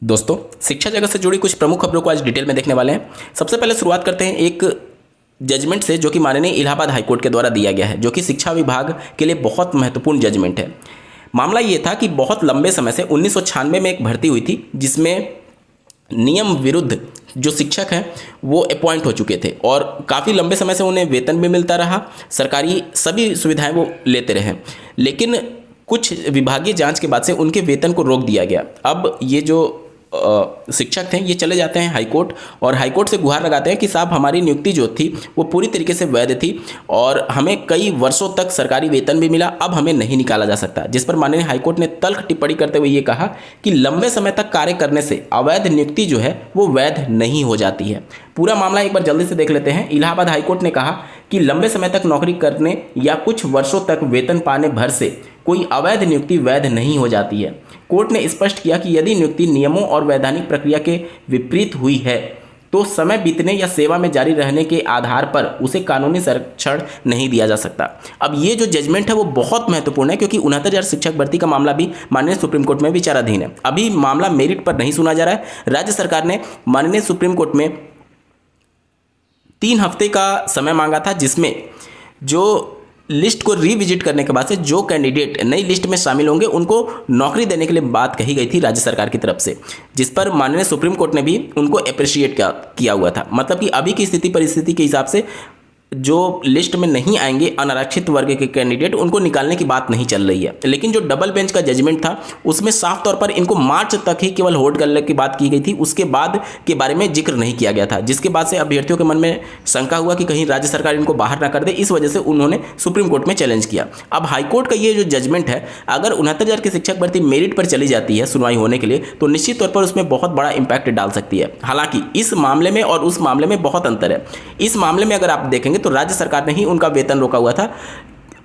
दोस्तों, शिक्षा जगत से जुड़ी कुछ प्रमुख खबरों को आज डिटेल में देखने वाले हैं। सबसे पहले शुरुआत करते हैं एक जजमेंट से जो कि माननीय इलाहाबाद हाईकोर्ट के द्वारा दिया गया है, जो कि शिक्षा विभाग के लिए बहुत महत्वपूर्ण जजमेंट है। मामला ये था कि बहुत लंबे समय से 1996 में एक भर्ती हुई थी जिसमें नियम विरुद्ध जो शिक्षक हैं वो अपॉइंट हो चुके थे और काफ़ी लंबे समय से उन्हें वेतन भी मिलता रहा, सरकारी सभी सुविधाएं वो लेते रहे, लेकिन कुछ विभागीय जांच के बाद से उनके वेतन को रोक दिया गया। अब ये जो शिक्षक थे ये चले जाते हैं हाईकोर्ट और हाईकोर्ट से गुहार लगाते हैं कि साहब हमारी नियुक्ति जो थी वो पूरी तरीके से वैध थी और हमें कई वर्षों तक सरकारी वेतन भी मिला, अब हमें नहीं निकाला जा सकता। जिस पर माननीय हाईकोर्ट ने तल्ख टिप्पणी करते हुए ये कहा कि लंबे समय तक कार्य करने से अवैध नियुक्ति जो है वो वैध नहीं हो जाती है। पूरा मामला एक बार जल्दी से देख लेते हैं। इलाहाबाद हाईकोर्ट ने कहा कि लंबे समय तक नौकरी करने या कुछ वर्षों तक वेतन पाने भर से कोई अवैध नियुक्ति वैध नहीं हो जाती है। कोर्ट ने स्पष्ट किया कि यदि नियुक्ति नियमों और वैधानिक प्रक्रिया के विपरीत हुई है तो समय बीतने या सेवा में जारी रहने के आधार पर उसे कानूनी संरक्षण नहीं दिया जा सकता। अब ये जो जजमेंट है वो बहुत महत्वपूर्ण है क्योंकि 69,000 शिक्षक भर्ती का मामला भी माननीय सुप्रीम कोर्ट में विचाराधीन है। अभी मामला मेरिट पर नहीं सुना जा रहा है। राज्य सरकार ने माननीय सुप्रीम कोर्ट में 3 हफ्ते का समय मांगा था, जिसमें जो लिस्ट को रिविजिट करने के बाद से जो कैंडिडेट नई लिस्ट में शामिल होंगे उनको नौकरी देने के लिए बात कही गई थी राज्य सरकार की तरफ से, जिस पर माननीय सुप्रीम कोर्ट ने भी उनको अप्रिशिएट किया हुआ था। मतलब कि अभी की स्थिति परिस्थिति के हिसाब से जो लिस्ट में नहीं आएंगे अनारक्षित वर्ग के कैंडिडेट उनको निकालने की बात नहीं चल रही है। लेकिन जो डबल बेंच का जजमेंट था उसमें साफ तौर पर इनको मार्च तक ही केवल होल्ड करने की बात की गई थी, उसके बाद के बारे में जिक्र नहीं किया गया था, जिसके बाद से अभ्यर्थियों के मन में शंका हुआ कि कहीं राज्य सरकार इनको बाहर ना कर दे। इस वजह से उन्होंने सुप्रीम कोर्ट में चैलेंज किया। अब हाईकोर्ट का ये जो जजमेंट है, अगर 69,000 की शिक्षक भर्ती मेरिट पर चली जाती है सुनवाई होने के लिए तो निश्चित तौर पर उसमें बहुत बड़ा इंपैक्ट डाल सकती है। हालांकि इस मामले में और उस मामले में बहुत अंतर है। इस मामले में अगर आप देखेंगे तो राज्य सरकार ने ही उनका वेतन रोका हुआ था,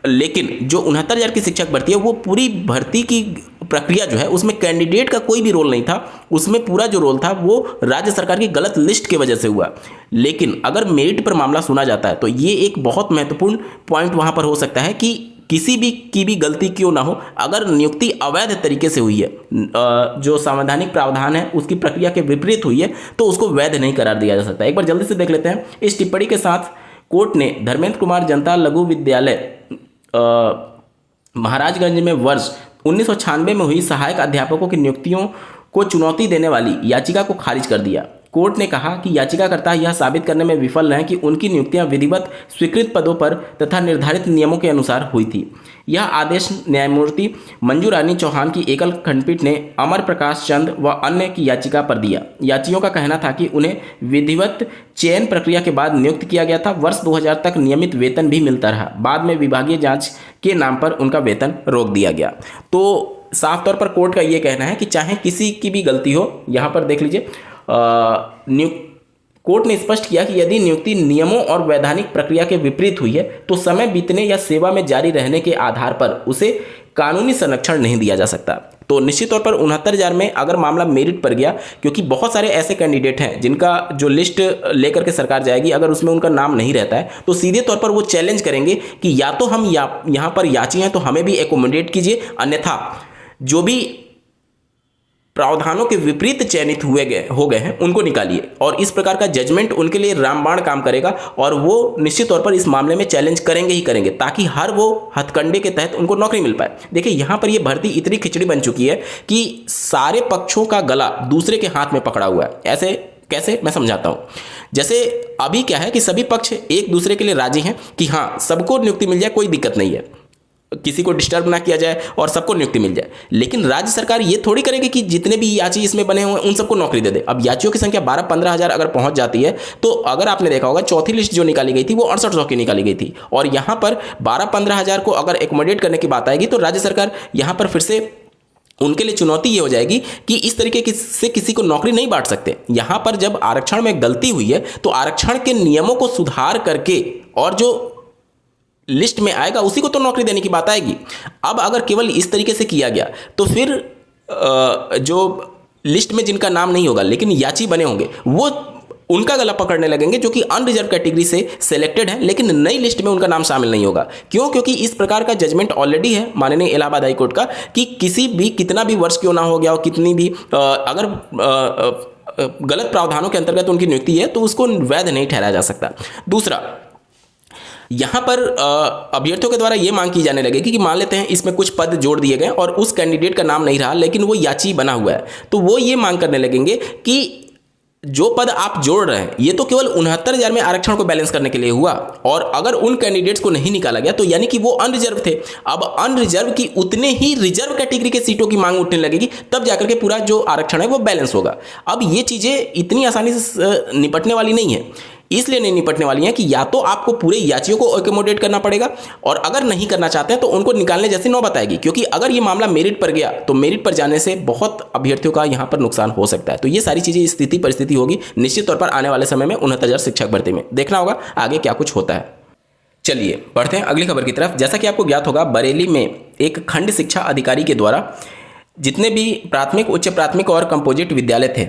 लेकिन जो 69,000 की शिक्षक भर्ती है वो पूरी भर्ती की प्रक्रिया जो है उसमें कैंडिडेट का कोई भी रोल नहीं था। उसमें पूरा जो रोल था वो राज्य सरकार की गलत लिस्ट की वजह से हुआ। लेकिन अगर मेरिट पर मामला सुना जाता है तो ये एक बहुत महत्वपूर्ण पॉइंट वहां पर हो सकता है कि किसी भी की भी गलती क्यों ना हो, अगर नियुक्ति अवैध तरीके से हुई है, जो संवैधानिक प्रावधान है उसकी प्रक्रिया के विपरीत हुई है, तो उसको वैध नहीं करार दिया जा सकता। एक बार जल्दी से देख लेते हैं। इस टिप्पणी के साथ कोर्ट ने धर्मेंद्र कुमार जनता लघु विद्यालय महाराजगंज में वर्ष 1996 में हुई सहायक अध्यापकों की नियुक्तियों को चुनौती देने वाली याचिका को खारिज कर दिया। कोर्ट ने कहा कि याचिकाकर्ता यह साबित करने में विफल रहे कि उनकी नियुक्तियां विधिवत स्वीकृत पदों पर तथा निर्धारित नियमों के अनुसार हुई थी। यह आदेश न्यायमूर्ति मंजू रानी चौहान की एकल खंडपीठ ने अमर प्रकाश चंद व अन्य की याचिका पर दिया। याचियों का कहना था कि उन्हें विधिवत चयन प्रक्रिया के बाद नियुक्त किया गया था। वर्ष 2000 तक नियमित वेतन भी मिलता रहा। बाद में विभागीय जांच के नाम पर उनका वेतन रोक दिया गया। तो साफ तौर पर कोर्ट का ये कहना है कि चाहे किसी की भी गलती हो, यहाँ पर देख लीजिए कोर्ट ने स्पष्ट किया कि यदि नियुक्ति नियमों और वैधानिक प्रक्रिया के विपरीत हुई है तो समय बीतने या सेवा में जारी रहने के आधार पर उसे कानूनी संरक्षण नहीं दिया जा सकता। तो निश्चित तौर पर 69,000 में अगर मामला मेरिट पर गया, क्योंकि बहुत सारे ऐसे कैंडिडेट हैं जिनका जो लिस्ट लेकर के सरकार जाएगी, अगर उसमें उनका नाम नहीं रहता है तो सीधे तौर पर वो चैलेंज करेंगे कि या तो हम यहाँ पर याची हैं तो हमें भी एकोमोडेट कीजिए, अन्यथा जो भी प्रावधानों के विपरीत चयनित हो गए हैं उनको निकालिए। और इस प्रकार का जजमेंट उनके लिए रामबाण काम करेगा और वो निश्चित तौर पर इस मामले में चैलेंज करेंगे ही करेंगे, ताकि हर वो हथकंडे के तहत उनको नौकरी मिल पाए। देखिए यहाँ पर ये भर्ती इतनी खिचड़ी बन चुकी है कि सारे पक्षों का गला दूसरे के हाथ में पकड़ा हुआ है। ऐसे कैसे, मैं समझाता हूँ। जैसे अभी क्या है कि सभी पक्ष एक दूसरे के लिए राजी हैं कि हाँ सबको नियुक्ति मिल जाए, कोई दिक्कत नहीं है, किसी को डिस्टर्ब ना किया जाए और सबको नियुक्ति मिल जाए। लेकिन राज्य सरकार ये थोड़ी करेगी कि जितने भी याची इसमें बने हुए हैं उन सबको नौकरी दे दे। अब याचियों की संख्या 12-15 हज़ार अगर पहुंच जाती है तो अगर आपने देखा होगा चौथी लिस्ट जो निकाली गई थी वो 6800 की निकाली गई थी, और यहाँ पर 12-15 हज़ार को अगर एकोमोडेट करने की बात आएगी तो राज्य सरकार यहाँ पर फिर से उनके लिए चुनौती ये हो जाएगी कि इस तरीके से किसी को नौकरी नहीं बांट सकते। यहाँ पर जब आरक्षण में गलती हुई है तो आरक्षण के नियमों को सुधार करके और जो लिस्ट में आएगा उसी को तो नौकरी देने की बात आएगी। अब अगर केवल इस तरीके से किया गया तो फिर जो लिस्ट में जिनका नाम नहीं होगा लेकिन याची बने होंगे वो उनका गला पकड़ने लगेंगे जो कि अनरिजर्व कैटेगरी से सिलेक्टेड है लेकिन नई लिस्ट में उनका नाम शामिल नहीं होगा। क्यों? क्योंकि इस प्रकार का जजमेंट ऑलरेडी है माननीय इलाहाबाद हाई कोर्ट का कि किसी भी कितना भी वर्ष क्यों ना हो गया हो, कितनी भी अगर गलत प्रावधानों के अंतर्गत उनकी नियुक्ति है तो उसको वैध नहीं ठहराया जा सकता। दूसरा, यहाँ पर अभ्यर्थियों के द्वारा ये मांग की जाने लगेगी कि मान लेते हैं इसमें कुछ पद जोड़ दिए गए और उस कैंडिडेट का नाम नहीं रहा लेकिन वो याची बना हुआ है, तो वो ये मांग करने लगेंगे कि जो पद आप जोड़ रहे हैं ये तो केवल 69,000 में आरक्षण को बैलेंस करने के लिए हुआ और अगर उन कैंडिडेट्स को नहीं निकाला गया तो यानी कि वो अनरिजर्व थे। अब अनरिजर्व की उतने ही रिजर्व कैटेगरी के सीटों की मांग उठने लगेगी, तब जाकर के पूरा जो आरक्षण है वो बैलेंस होगा। अब ये चीज़ें इतनी आसानी से निपटने वाली नहीं है, इसलिए नहीं निपटने वाली हैं कि या तो आपको पूरे याचियों को एकोमोडेट करना पड़ेगा और अगर नहीं करना चाहते हैं तो उनको निकालने जैसी नौबत आएगी, क्योंकि अगर ये मामला मेरिट पर गया तो मेरिट पर जाने से बहुत अभ्यर्थियों का यहाँ पर नुकसान हो सकता है। तो ये सारी चीज़ें स्थिति परिस्थिति होगी निश्चित तौर पर आने वाले समय में 69,000 शिक्षक भर्ती में। देखना होगा आगे क्या कुछ होता है। चलिए बढ़ते हैं अगली खबर की तरफ। जैसा कि आपको ज्ञात होगा, बरेली में एक खंड शिक्षा अधिकारी के द्वारा जितने भी प्राथमिक, उच्च प्राथमिक और कंपोजिट विद्यालय थे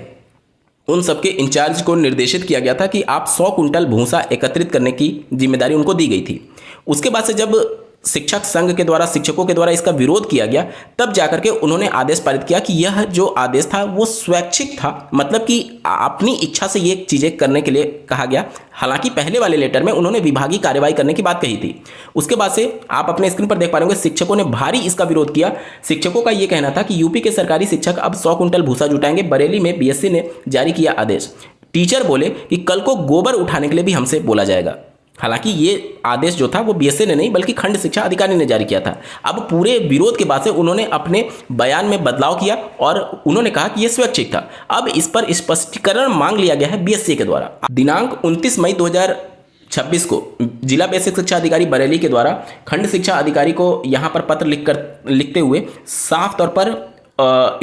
उन सबके इंचार्ज को निर्देशित किया गया था कि आप 100 कुंटल भूसा एकत्रित करने की जिम्मेदारी उनको दी गई थी। उसके बाद से जब शिक्षक संघ के द्वारा, शिक्षकों के द्वारा इसका विरोध किया गया, तब जाकर के उन्होंने आदेश पारित किया कि यह जो आदेश था वो स्वैच्छिक था, मतलब कि अपनी इच्छा से ये चीज़ें करने के लिए कहा गया। हालांकि पहले वाले लेटर में उन्होंने विभागीय कार्रवाई करने की बात कही थी। उसके बाद से आप अपने स्क्रीन पर देख पा रहे होंगे शिक्षकों ने भारी इसका विरोध किया। शिक्षकों का ये कहना था कि यूपी के सरकारी शिक्षक अब 100 कुंटल भूसा जुटाएंगे। बरेली में बीएससी ने जारी किया आदेश। टीचर बोले कि कल को गोबर उठाने के लिए भी हमसे बोला जाएगा। हालांकि ये आदेश जो था वो बीएससी ने नहीं बल्कि खंड शिक्षा अधिकारी ने जारी किया था। अब पूरे विरोध के बाद से उन्होंने अपने बयान में बदलाव किया और उन्होंने कहा कि ये स्वैच्छिक था। अब इस पर स्पष्टीकरण मांग लिया गया है बीएससी के द्वारा। दिनांक 29 मई 2026 को जिला बेसिक शिक्षा अधिकारी बरेली के द्वारा खंड शिक्षा अधिकारी को यहाँ पर पत्र लिखते हुए साफ तौर पर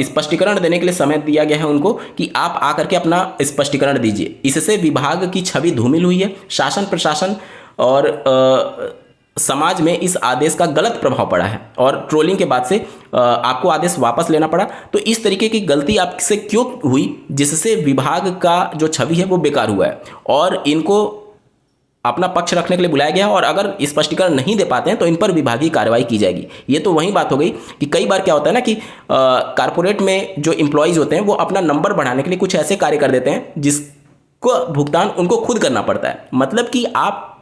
स्पष्टीकरण देने के लिए समय दिया गया है उनको कि आप आकर के अपना स्पष्टीकरण दीजिए। इससे विभाग की छवि धूमिल हुई है। शासन प्रशासन और समाज में इस आदेश का गलत प्रभाव पड़ा है और ट्रोलिंग के बाद से आपको आदेश वापस लेना पड़ा। तो इस तरीके की गलती आपसे क्यों हुई जिससे विभाग का जो छवि है वो बेकार हुआ है और इनको अपना पक्ष रखने के लिए बुलाया गया और अगर स्पष्टीकरण नहीं दे पाते हैं तो इन पर विभागीय कार्रवाई की जाएगी। ये तो वही बात हो गई कि कई बार क्या होता है ना कि कारपोरेट में जो एम्प्लॉयज़ होते हैं वो अपना नंबर बढ़ाने के लिए कुछ ऐसे कार्य कर देते हैं जिसको भुगतान उनको खुद करना पड़ता है। मतलब कि आप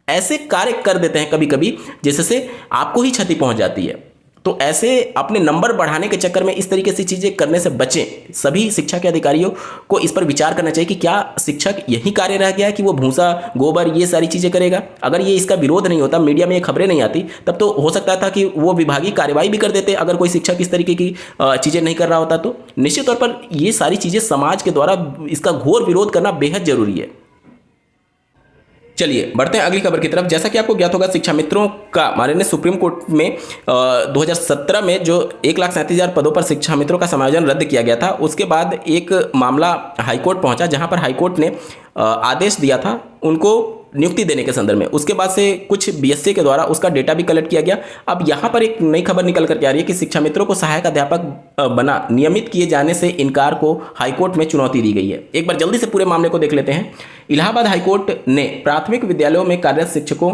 ऐसे कार्य कर देते हैं कभी कभी जिससे आपको ही क्षति पहुंच जाती है। तो ऐसे अपने नंबर बढ़ाने के चक्कर में इस तरीके से चीज़ें करने से बचें। सभी शिक्षा के अधिकारियों को इस पर विचार करना चाहिए कि क्या शिक्षक यही कार्य रह गया है कि वो भूसा, गोबर, ये सारी चीज़ें करेगा। अगर ये इसका विरोध नहीं होता, मीडिया में ये खबरें नहीं आती, तब तो हो सकता था कि वो विभागीय कार्रवाई भी कर देते अगर कोई शिक्षक इस तरीके की चीज़ें नहीं कर रहा होता। तो निश्चित तौर पर ये सारी चीज़ें समाज के द्वारा इसका घोर विरोध करना बेहद जरूरी है। चलिए बढ़ते हैं अगली खबर की तरफ। जैसा कि आपको ज्ञात होगा, शिक्षा मित्रों का माननीय सुप्रीम कोर्ट में 2017 में जो 1,37,000 पदों पर शिक्षा मित्रों का समायोजन रद्द किया गया था, उसके बाद एक मामला हाईकोर्ट पहुंचा जहां पर हाईकोर्ट ने आदेश दिया था उनको नियुक्ति देने के संदर्भ में। उसके बाद से कुछ बीएससी के द्वारा उसका डेटा भी कलेक्ट किया गया। अब यहाँ पर एक नई खबर निकल करके आ रही है कि शिक्षा मित्रों को सहायक अध्यापक बना नियमित किए जाने से इनकार को हाईकोर्ट में चुनौती दी गई है। एक बार जल्दी से पूरे मामले को देख लेते हैं। इलाहाबाद हाईकोर्ट ने प्राथमिक विद्यालयों में कार्यरत शिक्षकों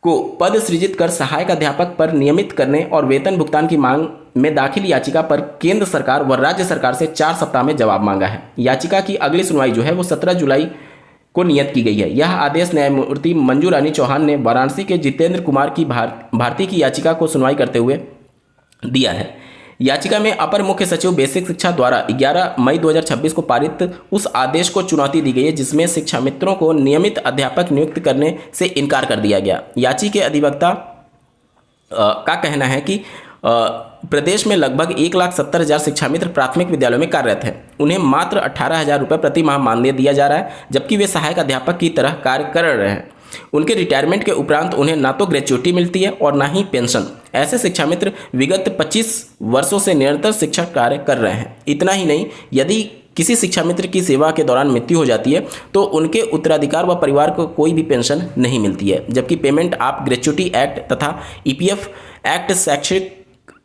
को पद सृजित कर सहायक अध्यापक पर नियमित करने और वेतन भुगतान की मांग में दाखिल याचिका पर केंद्र सरकार व राज्य सरकार से 4 सप्ताह में जवाब मांगा है। याचिका की अगली सुनवाई जो है वो 17 जुलाई को नियत की गई है। यह आदेश न्यायमूर्ति मंजू रानी चौहान ने वाराणसी के जितेंद्र कुमार की भारती की याचिका को सुनवाई करते हुए दिया है। याचिका में अपर मुख्य सचिव बेसिक शिक्षा द्वारा 11 मई 2026 को पारित उस आदेश को चुनौती दी गई है जिसमें शिक्षा मित्रों को नियमित अध्यापक नियुक्त करने से इनकार कर दिया गया। याची के अधिवक्ता का कहना है कि प्रदेश में लगभग 1,70,000 शिक्षा मित्र प्राथमिक विद्यालयों में कार्यरत हैं। उन्हें मात्र 18,000 रुपये प्रति माह मानदेय दिया जा रहा है, जबकि वे सहायक अध्यापक की तरह कार्य कर रहे हैं। उनके रिटायरमेंट के उपरांत उन्हें ना तो ग्रेच्युटी मिलती है और ना ही पेंशन। ऐसे शिक्षा मित्र विगत 25 वर्षों से निरंतर शिक्षक कार्य कर रहे हैं। इतना ही नहीं, यदि किसी शिक्षा मित्र की सेवा के दौरान मृत्यु हो जाती है तो उनके उत्तराधिकार व परिवार को कोई भी पेंशन नहीं मिलती है, जबकि पेमेंट आप ग्रेच्युटी एक्ट तथा ईपीएफ एक्ट शैक्षिक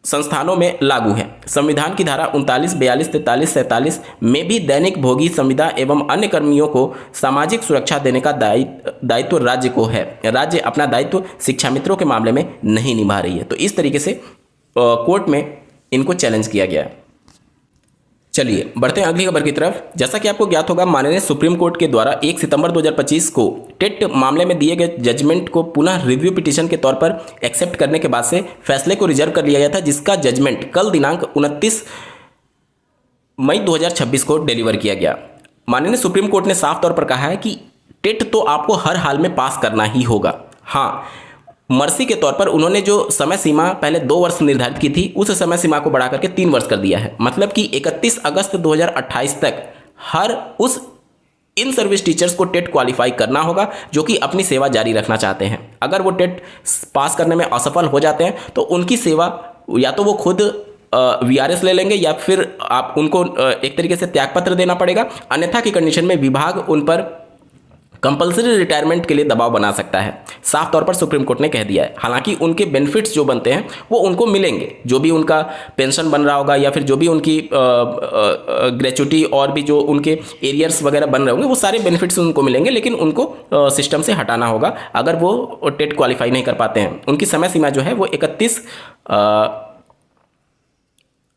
संस्थानों में लागू है। संविधान की धारा 39, 42, 43, 47 में भी दैनिक भोगी संविदा एवं अन्य कर्मियों को सामाजिक सुरक्षा देने का दायित्व राज्य को है। राज्य अपना दायित्व शिक्षा मित्रों के मामले में नहीं निभा रही है। तो इस तरीके से कोर्ट में इनको चैलेंज किया गया है। चलिए बढ़ते हैं अगली खबर की तरफ। जैसा कि आपको ज्ञात होगा, माननीय सुप्रीम कोर्ट के द्वारा 1 सितंबर 2025 को टेट मामले में दिए गए जजमेंट को पुनः रिव्यू पिटीशन के तौर पर एक्सेप्ट करने के बाद से फैसले को रिजर्व कर लिया गया था, जिसका जजमेंट कल दिनांक 29 मई 2026 को डिलीवर किया गया। माननीय सुप्रीम कोर्ट ने साफ तौर पर कहा है कि टेट तो आपको हर हाल में पास करना ही होगा। हाँ, मर्सी के तौर पर उन्होंने जो समय सीमा पहले 2 वर्ष निर्धारित की थी, उस समय सीमा को बढ़ा करके 3 वर्ष कर दिया है। मतलब कि 31 अगस्त 2028 तक हर उस इन सर्विस टीचर्स को टेट क्वालिफाई करना होगा जो कि अपनी सेवा जारी रखना चाहते हैं। अगर वो टेट पास करने में असफल हो जाते हैं तो उनकी सेवा या तो वो खुद VRS ले लेंगे या फिर आप उनको एक तरीके से त्यागपत्र देना पड़ेगा। अन्यथा की कंडीशन में विभाग उन पर कंपलसरी रिटायरमेंट के लिए दबाव बना सकता है। साफ तौर पर सुप्रीम कोर्ट ने कह दिया है। हालांकि उनके बेनिफिट्स जो बनते हैं वो उनको मिलेंगे, जो भी उनका पेंशन बन रहा होगा या फिर जो भी उनकी ग्रेचुटी और भी जो उनके एरियर्स वगैरह बन रहे होंगे वो सारे बेनिफिट्स उनको मिलेंगे, लेकिन उनको सिस्टम से हटाना होगा अगर वो टेट क्वालिफाई नहीं कर पाते हैं। उनकी समय सीमा जो है वो 31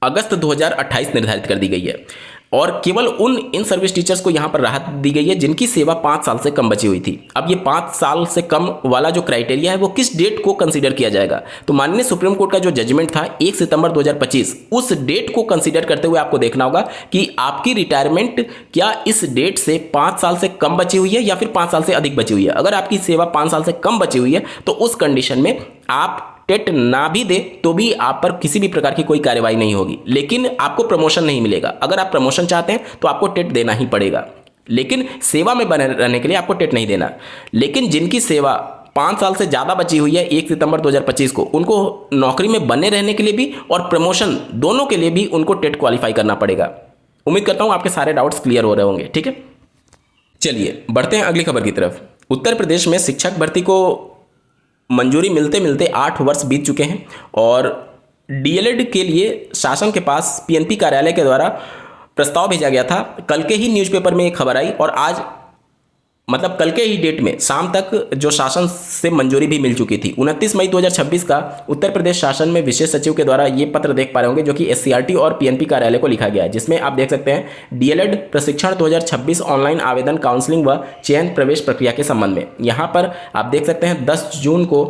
अगस्त 2028 निर्धारित कर दी गई है और केवल उन इन सर्विस टीचर्स को यहाँ पर राहत दी गई है जिनकी सेवा 5 साल से कम बची हुई थी। अब ये 5 साल से कम वाला जो क्राइटेरिया है वो किस डेट को कंसीडर किया जाएगा, तो माननीय सुप्रीम कोर्ट का जो जजमेंट था 1 सितंबर 2025, उस डेट को कंसीडर करते हुए आपको देखना होगा कि आपकी रिटायरमेंट क्या इस डेट से 5 साल से कम बची हुई है या फिर 5 साल से अधिक बची हुई है। अगर आपकी सेवा 5 साल से कम बची हुई है तो उस कंडीशन में आप टेट ना भी दे तो भी आप पर किसी भी प्रकार की कोई कार्रवाई नहीं होगी, लेकिन आपको प्रमोशन नहीं मिलेगा। अगर आप प्रमोशन चाहते हैं तो आपको टेट देना ही पड़ेगा, लेकिन सेवा में बने रहने के लिए आपको टेट नहीं देना। लेकिन जिनकी सेवा 5 साल से ज़्यादा बची हुई है 1 सितंबर 2025 को, उनको नौकरी में बने रहने के लिए भी और प्रमोशन दोनों के लिए भी उनको टेट क्वालिफाई करना पड़ेगा। उम्मीद करता हूँ आपके सारे डाउट्स क्लियर हो रहे होंगे। ठीक है, चलिए बढ़ते हैं अगली खबर की तरफ। उत्तर प्रदेश में शिक्षक भर्ती को मंजूरी मिलते मिलते 8 वर्ष बीत चुके हैं और DLED के लिए शासन के पास PNP कार्यालय के द्वारा प्रस्ताव भेजा गया था। कल के ही न्यूज़पेपर में एक खबर आई और आज मतलब कल के ही डेट में शाम तक जो शासन से मंजूरी भी मिल चुकी थी। 29 मई 2026 का उत्तर प्रदेश शासन में विशेष सचिव के द्वारा ये पत्र देख पा रहे होंगे जो कि SCRT और PNP कार्यालय को लिखा गया है, जिसमें आप देख सकते हैं DLED प्रशिक्षण 2026 ऑनलाइन आवेदन काउंसलिंग व चयन प्रवेश प्रक्रिया के संबंध में। यहाँ पर आप देख सकते हैं 10 जून को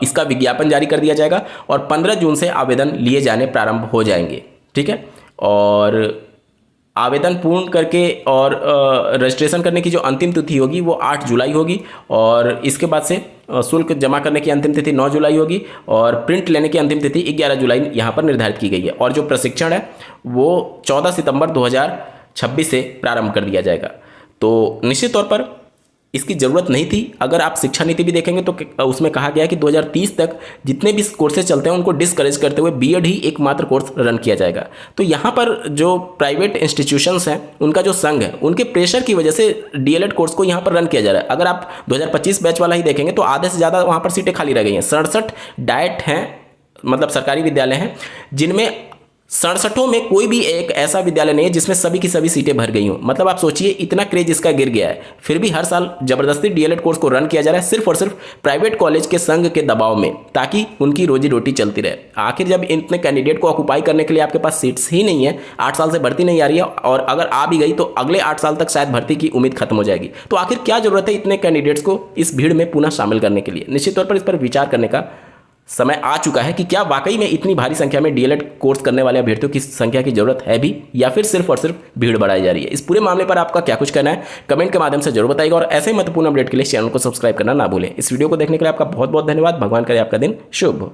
इसका विज्ञापन जारी कर दिया जाएगा और 15 जून से आवेदन लिए जाने प्रारंभ हो जाएंगे। ठीक है, और आवेदन पूर्ण करके और रजिस्ट्रेशन करने की जो अंतिम तिथि होगी वो 8 जुलाई होगी और इसके बाद से शुल्क जमा करने की अंतिम तिथि 9 जुलाई होगी और प्रिंट लेने की अंतिम तिथि 11 जुलाई यहाँ पर निर्धारित की गई है। और जो प्रशिक्षण है वो 14 सितंबर 2026 से प्रारंभ कर दिया जाएगा। तो निश्चित तौर पर इसकी ज़रूरत नहीं थी। अगर आप शिक्षा नीति भी देखेंगे तो उसमें कहा गया है कि 2030 तक जितने भी कोर्सेज चलते हैं उनको डिस्करेज करते हुए BEd ही एकमात्र कोर्स रन किया जाएगा। तो यहाँ पर जो प्राइवेट इंस्टीट्यूशंस हैं उनका जो संघ है उनके प्रेशर की वजह से DLED कोर्स को यहाँ पर रन किया जा रहा है। अगर आप 2025 बैच वाला ही देखेंगे तो आधे से ज़्यादा वहाँ पर सीटें खाली रह गई हैं। 67 डाइट हैं, मतलब सरकारी विद्यालय हैं, जिनमें 67 में कोई भी एक ऐसा विद्यालय नहीं है जिसमें सभी की सभी सीटें भर गई हों। मतलब आप सोचिए इतना क्रेज इसका गिर गया है, फिर भी हर साल जबरदस्ती DLED कोर्स को रन किया जा रहा है सिर्फ और सिर्फ प्राइवेट कॉलेज के संघ के दबाव में, ताकि उनकी रोजी रोटी चलती रहे। आखिर जब इतने कैंडिडेट को ऑक्युपाई करने के लिए आपके पास सीट्स ही नहीं है, 8 साल से भर्ती नहीं आ रही है और अगर आ भी गई तो अगले 8 साल तक शायद भर्ती की उम्मीद खत्म हो जाएगी, तो आखिर क्या जरूरत है इतने कैंडिडेट्स को इस भीड़ में पुनः शामिल करने के लिए। निश्चित तौर पर इस पर विचार करने का समय आ चुका है कि क्या वाकई में इतनी भारी संख्या में DLED कोर्स करने वाले अभ्यर्थियों की संख्या की जरूरत है भी, या फिर सिर्फ और सिर्फ भीड़ बढ़ाई जा रही है। इस पूरे मामले पर आपका क्या कुछ कहना है कमेंट के माध्यम से जरूर बताइएगा और ऐसे ही महत्वपूर्ण अपडेट के लिए चैनल को सब्सक्राइब करना ना भूलें। इस वीडियो को देखने के लिए आपका बहुत बहुत धन्यवाद। भगवान करे आपका दिन शुभ हो।